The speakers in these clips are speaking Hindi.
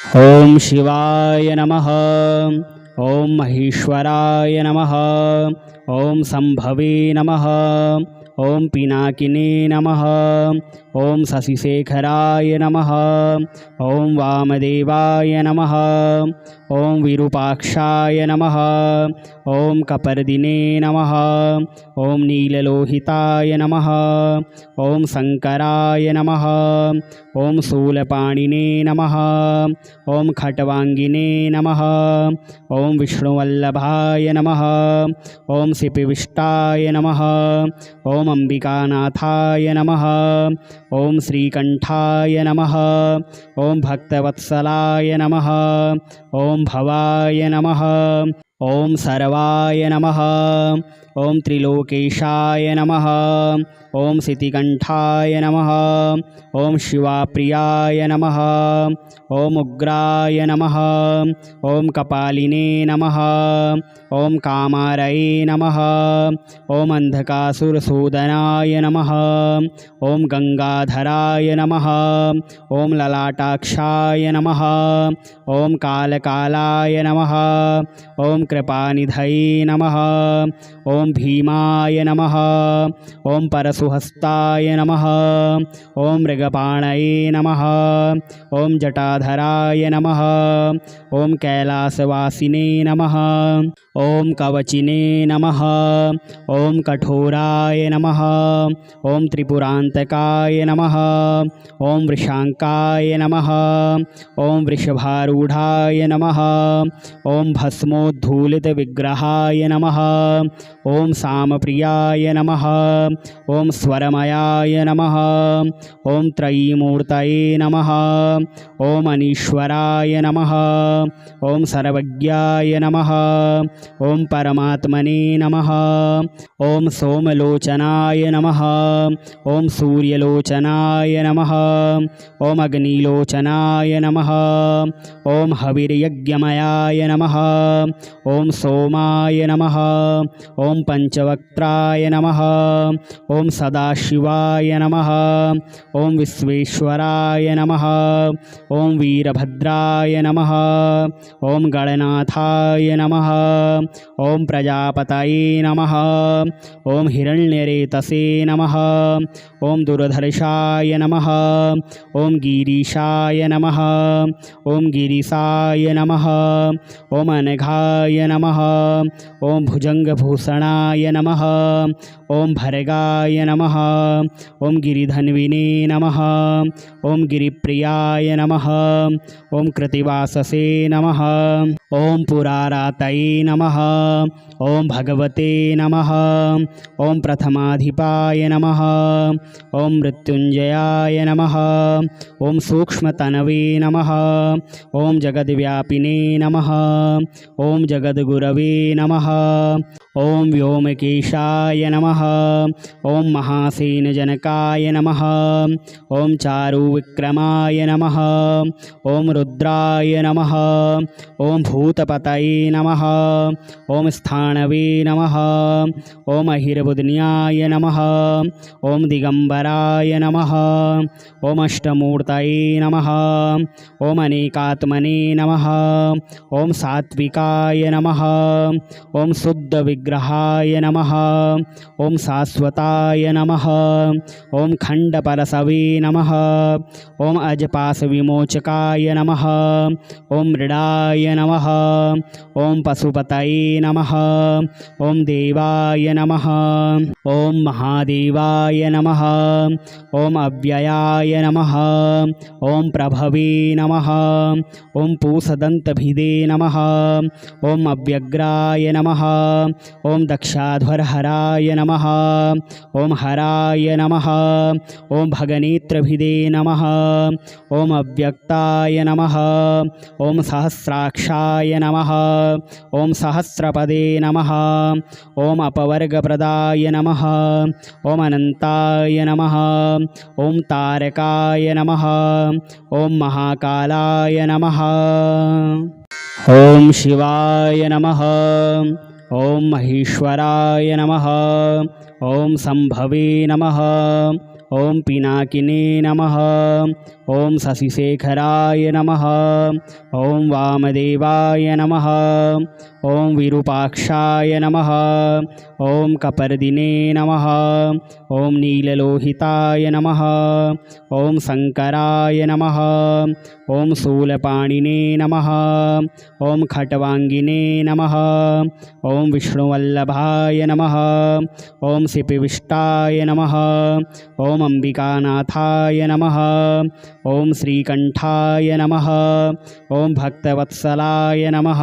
ओम शिवाय नमः। ओम महेश्वराय नमः। ओम संभवे नमः। ओम पिनाकिने नमः। ओम शशिशेखराय नमः। ओम वामदेवाय नमः। ओम विरूपाक्षाय नमः। ओम कपर्दिने नमः। ओम नीललोहिताय नमः। ओम शंकराय नमः। ओम शूलपाणिने नमः। ओम खट्वांगिने नमः। ओम विष्णुवल्लभाय नमः। ओम सिपिविष्टाय नमः। ओम अंबिकानाथाय नमः। ओम श्रीकंठाय नमः। ओम भक्तवत्सलाय नमः। ओम भवाय नमः। ओम सर्वाय नमः। ओम त्रिलोकेशाय नमः। ओम सितिकंठाय नमः। ओम शिवाप्रियाय नमः। ओम उग्राय नमः। ओम कपालिने नमः। ओम कामारये नमः। ओम अंधकासुरसूदनाय नमः। ओम गंगाधराय नमः। ओम ललाटाक्षाय नमः। ओम कालकालाय नमः। ओम कृपानिधये नमः। ओम भीमाय नमः। ओम परशुहस्ताय नमः। ओम मृगपाणये नमः। ओम जटाधराय नमः। ओम कैलासवासिने नमः। ओम कवचिने नमः। ओम कठोराय नमः। ओम त्रिपुरांतकाय नमः। ओम वृषांकाय नमः। ओम वृषभारूढ़ाय नमः। ओम भस्मोद्धूलित विग्रहाय नमः। ओम सामप्रियाय नमः। ओम स्वरमयाय नमः। ओम त्रयीमूर्तये नमः। ओम अनीश्वराय नमः। ओम सर्वज्ञाय नमः। ओम परमात्मने नमः। ओम सोमलोचनाय नमः। ओम सूर्यलोचनाय नमः। ओम अग्निलोचनाय नमः। ओम हविर्यज्ञमयाय नमः। ओम सोमाय नमः। ओम पंचवक्त्राय नमः। ओम सदाशिवाय नमः। ओम विश्वेश्वराय नमः। ओम वीरभद्राय नमः। ओम गणनाथाय नमः। ओम प्रजापतये नमः। ओम हिरण्यरेतसे नमः। ओम दुर्धर्षाय नमः। ओम गिरीशाय नमः। ओम गिरीशाय नमः। ओम अनघाय नमः। ओम भुजंगभूषणाय नमः। ओम भर्गाय नमः। ओम गिरिधन्विने नमः। ओम गिरिप्रियाय नमः। ओम कृतिवाससे नमः। ओम पुरारातये नमः। ओम भगवते नमः। ओम प्रथमाधिपाय नमः। ओम मृत्युंजयाय नमः। ओम सूक्ष्मतनवे नमः। ओम जगद्व्यापिने नमः। ओम जगद्गुरवे नमः। ओम व्योमकेशाय नमः। ओम महासेनजनकाय नमः। ओम चारुविक्रमाय नमः। ओम रुद्राय नमः। ओम भूतपतये नमः। ओम स्थाणवे नमः। ओम अहिर्बुध्न्याय नमः। ओम दिगंबराय नमः। ओम अष्टमूर्तये नमः। ओम अनेकात्मने नमः। ओम सात्विकाय नमः। ओम शुद्ध विग्रहाय नमः। ओम शाश्वताय नमः। ओम खंडपरसवे नमः। ओम अजपास विमोचकाय नमः। ओम मृडाय नमः। ओम पशुपतये नमः। ओम देवाय नमः। ओम महादेवाय नमः। ओम अव्ययाय नमः। ओम प्रभवे नमः। ओम पूषदन्तभिदे नमः। ओम अव्यग्राय नमः। ओम दक्षाध्वरहराय नमः। ओम हराय नमः। ओम भगनेत्रभिदे नमः। ओम अव्यक्ताय नमः। ओम सहस्राक्षाय नमः। ओम सहस्रपदे नमः। ओम अपवर्गप्रदाय नमः। ओम अनंताय नमः। ओम तारकाय नमः। ओम महाकालाय नमः। ओम शिवाय नमः। ओम महेश्वराय नमः। ओम संभवे नमः। ओम पिनाकिने नमः। ॐ शशिशेखराय नमः। ॐ वामदेवाय नमः। ॐ विरूपाक्षाय नमः। ॐ कपर्दिने नमः। ॐ नीललोहिताय नमः। ॐ शङ्कराय नमः। ॐ शूलपाणिने नमः। ॐ खट्वाङ्गिने नमः। ॐ विष्णुवल्लभाय नमः। ॐ सिपिविष्टाय नमः। ॐ अम्बिकानाथाय नमः। ॐ श्रीकण्ठाय नमः। ॐ भक्तवत्सलाय नमः।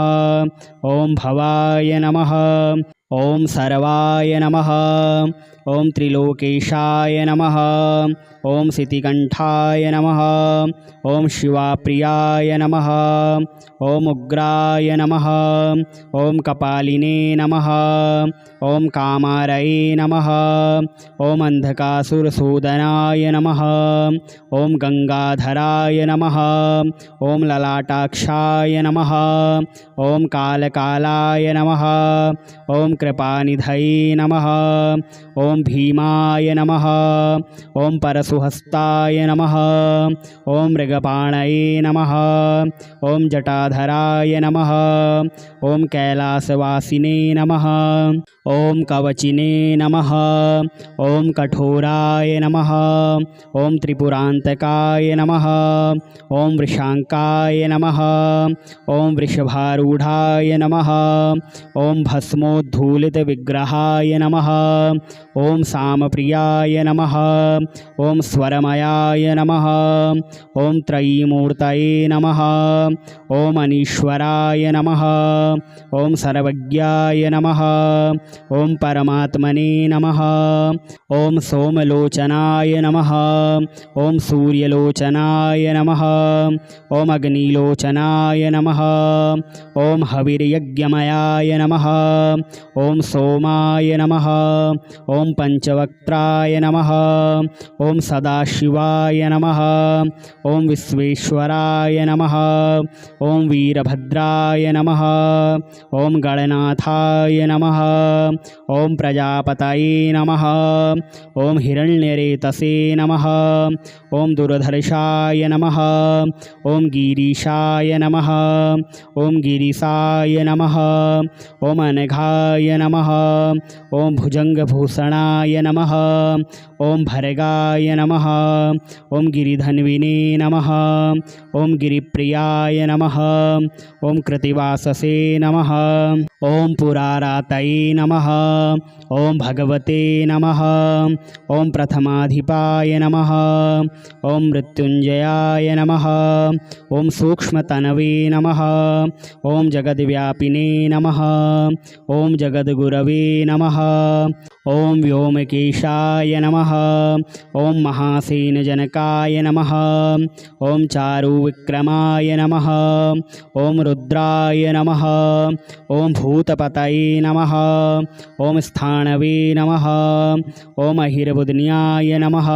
ॐ भवाय नमः। ॐ सर्वाय नमः। ॐ त्रिलोकेशाय नमः। ॐ सितिकण्ठाय नमः। ॐ शिवाप्रियाय नमः। ॐ उग्राय नमः। ॐ कपालिने नमः। ॐ कामारये नमः। ॐ अन्धकासुरसूदनाय नमः। ॐ गङ्गाधराय नमः। ॐ ललाटाक्षाय नमः। ॐ कालकालाय नमः। ॐ कृपानिधये नमः। ॐ भीमाय नमः। ॐ परशुहस्ताय नमः। ॐ मृगपाणये नमः। ॐ जटाधराय नमः। ॐ कैलासवासिने नमः। ॐ कवचिने नमः। ॐ कठोराय नमः। ॐ त्रिपुरान्तकाय नमः। ॐ वृषाङ्काय नमः। ॐ वृषभारूढाय नमः। ॐ भस्मोद्धूलितविग्रहाय नमः। ॐ सामप्रियाय नमः। ॐ स्वरमयाय नमः। ॐ त्रयीमूर्तये नमः। ॐ अनीश्वराय नमः। ॐ सर्वज्ञाय नमः। ॐ परमात्मने नमः। ॐ सोमलोचनाय नमः। ॐ सूर्यलोचनाय नमः। ॐ अग्निलोचनाय नमः। ॐ हविर्यज्ञमयाय नमः। ॐ सोमाय नमः। ॐ पंचवक्त्राय नमः। ॐ सदाशिवाय नमः। ॐ विश्वेश्वराय नमः। ॐ वीरभद्राय नमः। ॐ गणनाथाय नमः। ॐ प्रजापतये नमः। ॐ हिरण्यरेतसे नमः। ॐ दुर्धर्षाय नमः। ॐ गिरीशाय नमः। ॐ गिरिसाय नमः। ॐ अनघाय नमः। ॐ भुजङ्गभूषणाय नमः। ॐ भर्गाय नमः। ॐ गिरिधन्विने नमः। ॐ गिरिप्रियाय नमः। ॐ कृतिवाससे नमः। ॐ पुरारातये नमः। ॐ भगवते नमः। ॐ प्रथमाधिपाय नमः। ॐ मृत्युञ्जयाय नमः। ॐ सूक्ष्मतनवे नमः। ॐ जगद्व्यापिने नमः। ॐ जगद्गुरवे नमः। ॐ व्योमकेशाय नमः। ॐ महासेनजनकाय नमः। ॐ चारुविक्रमाय नमः। ॐ रुद्राय नमः। ॐ भूतपतये नमः। ॐ स्थाणवे नमः। ॐ अहिर्बुध्न्याय नमः।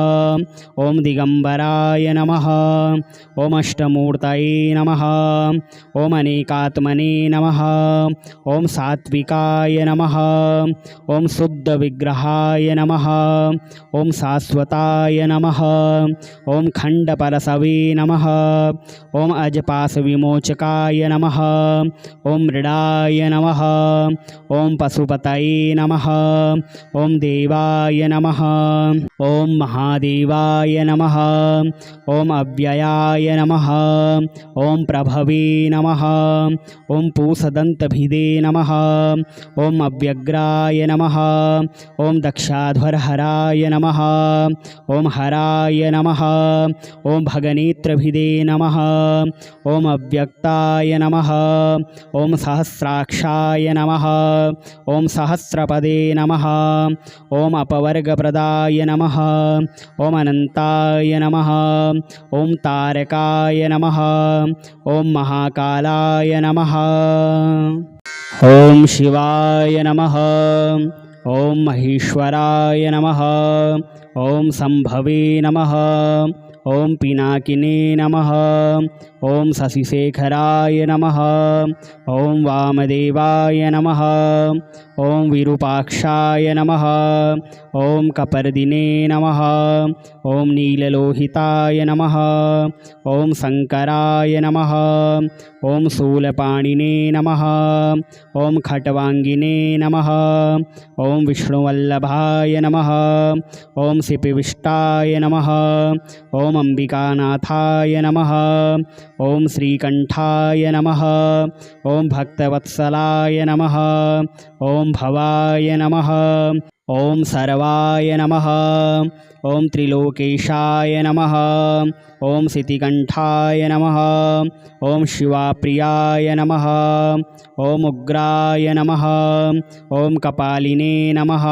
ॐ दिगम्बराय नमः। ॐ अष्टमूर्तये नमः। ॐ अनेकात्मने नमः। ॐ सात्विकाय नमः। ॐ शुद्धविग्रहाय नमः। ॐ शाश्वताय नमः। ॐ खण्डपरशवे नमः। ॐ अजपाशविमोचकाय नमः। ॐ मृडाय नमः। ॐ पशुपतये नमः। ॐ देवाय नमः। ॐ महादेवाय नमः। ॐ अव्ययाय नमः। ॐ प्रभवे नमः। ॐ पूषदन्तभिदे नमः। ॐ अव्यग्राय नमः। ॐ दक्षाध्वरहराय नमः। ॐ हराय नमः। ॐ भगनेत्रभिदे नमः। ॐ अव्यक्ताय नमः। ॐ सहस्राक्षाय नमः। ॐ सहस्रपदे नमः। ॐ अपवर्गप्रदाय नमः। ॐ अनन्ताय नमः। ॐ तारकाय नमः। ॐ महाकालाय नमः। ॐ शिवाय नमः। ॐ महेश्वराय नमः। ॐ शम्भवे नमः। ॐ पिनाकिने नमः। ॐ शशिशेखराय नमः। ॐ वामदेवाय नमः। ॐ विरूपाक्षाय नमः। ॐ कपर्दिने नमः। ॐ नीललोहिताय नमः। ॐ शङ्कराय नमः। ॐ शूलपाणिने नमः। ॐ खट्वाङ्गिने नमः। ॐ विष्णुवल्लभाय नमः। ॐ सिपिविष्टाय नमः। ॐ अम्बिकानाथाय नमः। ॐ श्रीकण्ठाय नमः। ॐ भक्तवत्सलाय नमः। ॐ भवाय नमः। ॐ सर्वाय नमः। ॐ त्रिलोकेशाय नमः। ॐ सितिकण्ठाय नमः। ॐ शिवाप्रियाय नमः। ॐ उग्राय नमः। ॐ कपालिने नमः।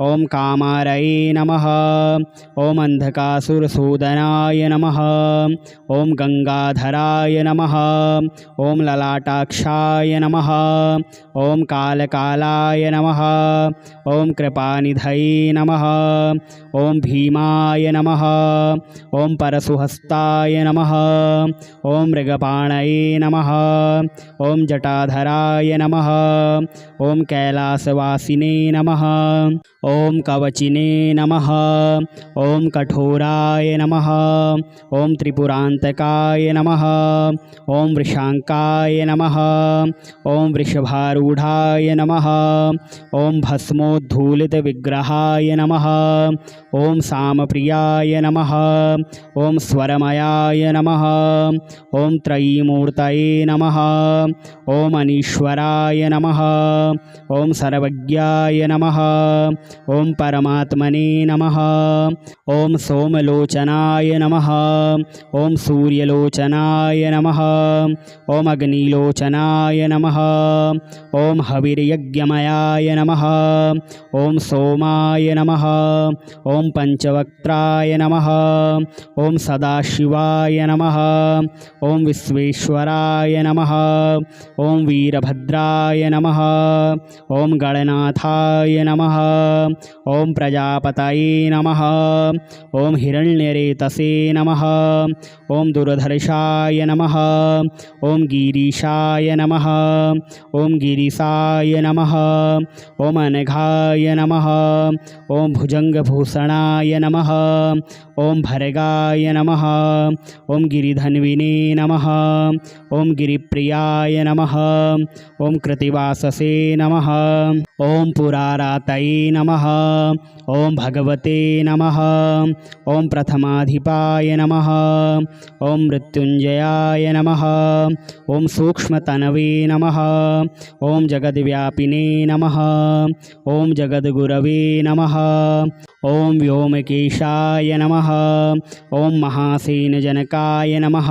ॐ कामारये नमः। ॐ अन्धकासुरसूदनाय नमः। ॐ गङ्गाधराय नमः। ॐ ललाटाक्षाय नमः। ॐ कालकालाय नमः। ॐ कृपानिधये नमः। ॐ भीमाय नमः। ॐ परशुहस्ताय नमः। ॐ मृगपाणये नमः। ॐ जटाधराय नमः। ॐ कैलासवासिने नमः। ॐ कवचिने नमः। ॐ कठोराय नमः। ॐ त्रिपुरान्तकाय नमः। ॐ वृषाङ्काय नमः। ॐ वृषभारूढाय नमः। ॐ भस्मोद्धूलितविग्रहाय नमः। ॐ सामप्रियाय नमः। ॐ स्वरमयाय नमः। ॐ त्रयीमूर्तये नमः। ॐ अनीश्वराय नमः। ॐ सर्वज्ञाय नमः। ॐ परमात्मने नमः। ॐ सोमलोचनाय नमः। ॐ सूर्यलोचनाय नमः। ॐ अग्निलोचनाय नमः। ॐ हविर्यज्ञमयाय नमः। ॐ सोमाय नमः। ॐ पञ्चवक्त्राय नमः। ॐ सदाशिवाय नमः। ॐ विश्वेश्वराय नमः। ॐ वीरभद्राय नमः। ॐ गणनाथाय नमः। ॐ प्रजापतये नमः। ॐ हिरण्यरेतसे नमः। ॐ दुर्धर्षाय नमः। ॐ गिरीशाय नमः। ॐ गिरिसाय नमः। ॐ अनघाय नमः। ॐ भुजङ्गभूषणाय नमः। ॐ भर्गाय नमः। ॐ गिरिधन्विने नमः। ॐ गिरिप्रियाय नमः। ॐ कृतिवाससे नमः। ॐ पुरारातये नमः। ॐ भगवते नमः। ॐ प्रथमाधिपाय नमः। ॐ मृत्युञ्जयाय नमः। ॐ सूक्ष्मतनवे नमः। ॐ जगद्व्यापिने नमः। ॐ जगद्गुरवे नमः। ॐ व्योमकेशाय नमः। ॐ महासेनजनकाय नमः।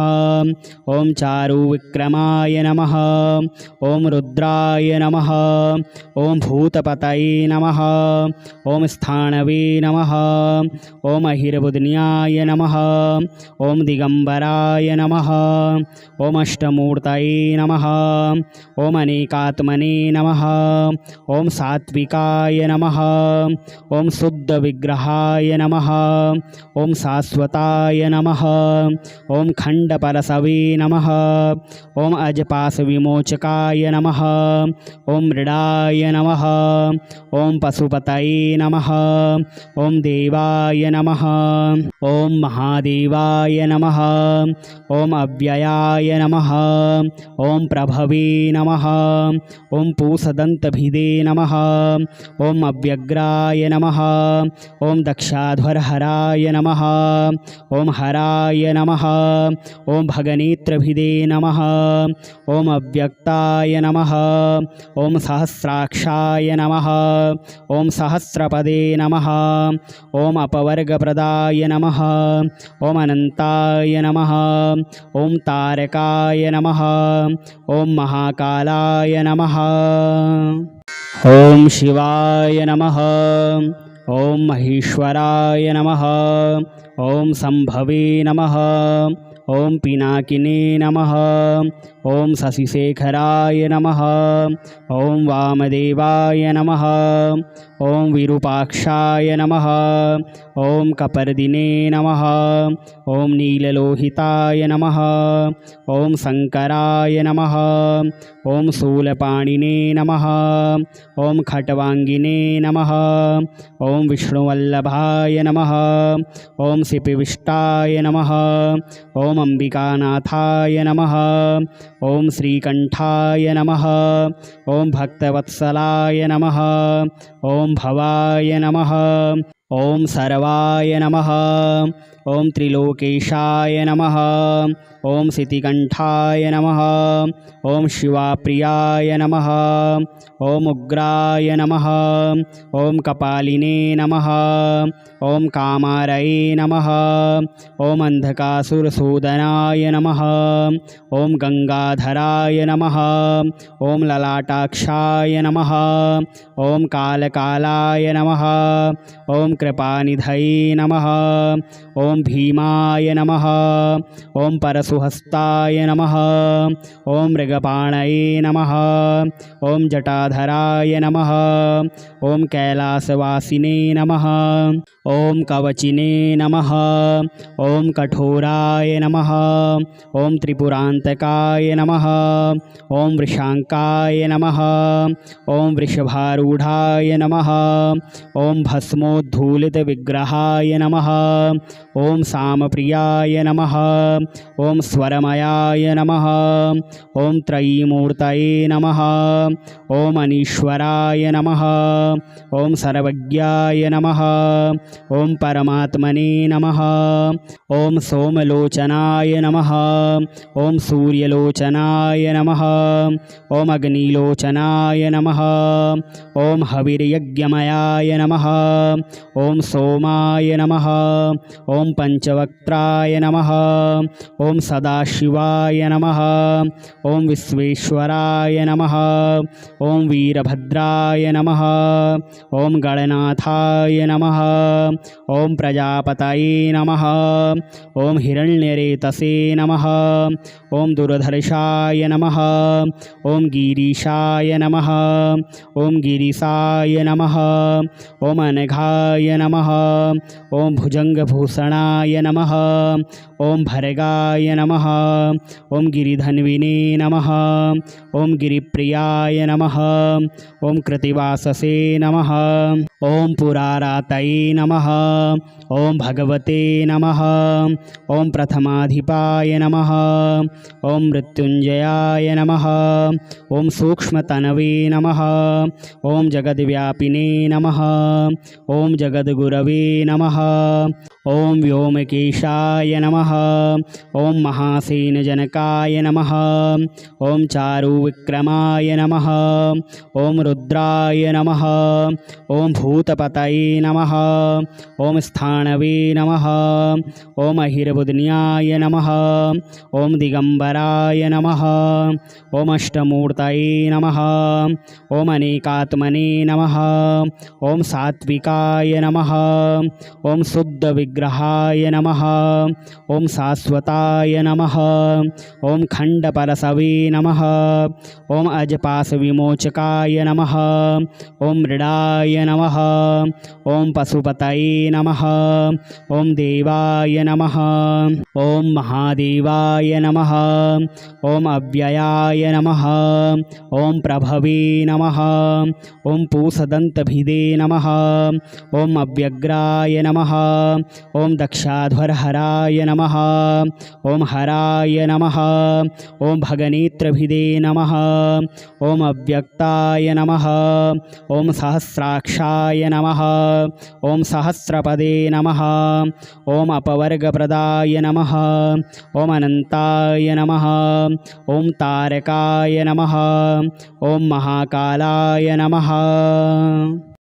ॐ चारुविक्रमाय नमः। ॐ रुद्राय नमः। ॐ भूतपतये नमः। ॐ स्थाणवे नमः। ॐ अहिर्बुध्न्याय नमः। ॐ दिगम्बराय नमः। ॐ अष्टमूर्तये नमः। ॐ अनेकात्मने नमः। ॐ सात्विकाय नमः। ॐ शुद्धविग्रहाय नमः। ॐ शाश्वताय नमः। ॐ खण्डपरशवे नमः। ॐ अजपाशविमोचकाय नमः। ॐ मृडाय नमः। ॐ पशुपतये नमः। ॐ देवाय नमः। ॐ महादेवाय नमः। ॐ अव्ययाय नमः। ॐ प्रभवे नमः। ॐ पूषदन्तभिदे नमः। ॐ अव्यग्राय नमः। ॐ दक्षाध्वरहराय नमः। ॐ हराय नमः। ॐ भगनेत्रभिदे नमः। ॐ अव्यक्ताय नमः। ॐ सहस्राक्षाय नमः। ॐ सहस्रपदे नमः। ॐ अपवर्गप्रदाय नमः। ॐ अनन्ताय नमः। ॐ तारकाय नमः। ॐ महाकालाय नमः। ॐ शिवाय नमः। ॐ महेश्वराय नमः। ॐ शम्भवे नमः। ॐ पिनाकिने नमः। ॐ शशिशेखराय नमः। ॐ वामदेवाय नमः। ॐ विरूपाक्षाय नमः। ॐ कपर्दिने नमः। ॐ नीललोहिताय नमः। ॐ शङ्कराय नमः। ॐ शूलपाणिने नमः। ॐ खट्वाङ्गिने नमः। ॐ विष्णुवल्लभाय नमः। ॐ सिपिविष्टाय नमः। ॐ अम्बिकानाथाय नमः। ॐ श्रीकण्ठाय नमः। ॐ भक्तवत्सलाय नमः। ॐ भवाय नमः। ॐ सर्वाय नमः। ॐ त्रिलोकेशाय नमः। ॐ सितिकण्ठाय नमः। ॐ शिवाप्रियाय नमः। ॐ उग्राय नमः। ॐ कपालिने नमः। ॐ कामारये नमः। ॐ अन्धकासुरसूदनाय नमः। ॐ गङ्गाधराय नमः। ॐ ललाटाक्षाय नमः। ॐ कालकालाय नमः। ॐ कृपानिधये नमः। ॐ भीमाय नमः। ॐ परशुहस्ताय नमः। ॐ मृगपाणये नमः। ॐ जटाधराय नमः। ॐ कैलासवासिने नमः। ॐ कवचिने नमः। ॐ कठोराय नमः। ॐ त्रिपुरान्तकाय नमः। ॐ वृषाङ्काय नमः। ॐ वृषभारूढाय नमः। ॐ भस्मोद्धूलितविग्रहाय नमः। ॐ सामप्रियाय नमः। ॐ स्वरमयाय नमः। ॐ त्रयीमूर्तये नमः। ॐ अनीश्वराय नमः। ॐ सर्वज्ञाय नमः। ॐ परमात्मने नमः। ॐ सोमलोचनाय नमः। ॐ सूर्यलोचनाय नमः। ॐ अग्निलोचनाय नमः। ॐ हविर्यज्ञमयाय नमः। ॐ सोमाय नमः। ॐ पञ्चवक्त्राय नमः। ॐ सदाशिवाय नमः। ॐ विश्वेश्वराय नमः। ॐ वीरभद्राय नमः। ॐ गणनाथाय नमः। ॐ प्रजापतये नमः। ॐ हिरण्यरेतसे नमः। ॐ दुर्धर्षाय नमः। ॐ गिरीशाय नमः। ॐ गिरिसाय नमः। ॐ अनघाय नमः। ॐ भुजङ्गभूषणाय नमः। ॐ भर्गाय नमः। ॐ गिरिधन्विने नमः। ॐ गिरिप्रियाय नमः। ॐ कृतिवाससे नमः। ॐ पुरारातये नमः। ॐ भगवते नमः। ॐ प्रथमाधिपाय नमः। ॐ मृत्युञ्जयाय नमः। ॐ सूक्ष्मतनवे नमः। ॐ जगद्व्यापिने नमः। ॐ जगद्गुरवे नमः। ॐ व्योमकेशाय नमः। ॐ महासेनजनकाय नमः। ॐ चारुविक्रमाय नमः। ॐ रुद्राय नमः। ॐ भूतपतये नमः। ॐ स्थाणवे नमः। ॐ अहिर्बुध्न्याय नमः। ॐ दिगम्बराय नमः। ॐ अष्टमूर्तये नमः। ॐ अनेकात्मने नमः। ॐ सात्विकाय नमः। ॐ शुद्धविग्रहाय नमः। ॐ शाश्वताय नमः। ॐ खण्डपरशवे नमः। ॐ अजपाशविमोचकाय नमः। ॐ मृडाय नमः। ॐ पशुपतये नमः। ॐ देवाय नमः। ॐ महादेवाय नमः। ॐ अव्ययाय नमः। ॐ प्रभवे नमः। ॐ पूषदन्तभिदे नमः। ॐ अव्यग्राय नमः। ॐ दक्षाध्वरहराय नमः। ॐ हराय नमः। ॐ भगनेत्रभिदे नमः। ॐ अव्यक्ताय नमः। ॐ सहस्राक्षाय नमः। ॐ सहस्रपदे नमः। ॐ अपवर्गप्रदाय नमः। ॐ अनन्ताय नमः। ॐ तारकाय नमः। ॐ महाकालाय नमः।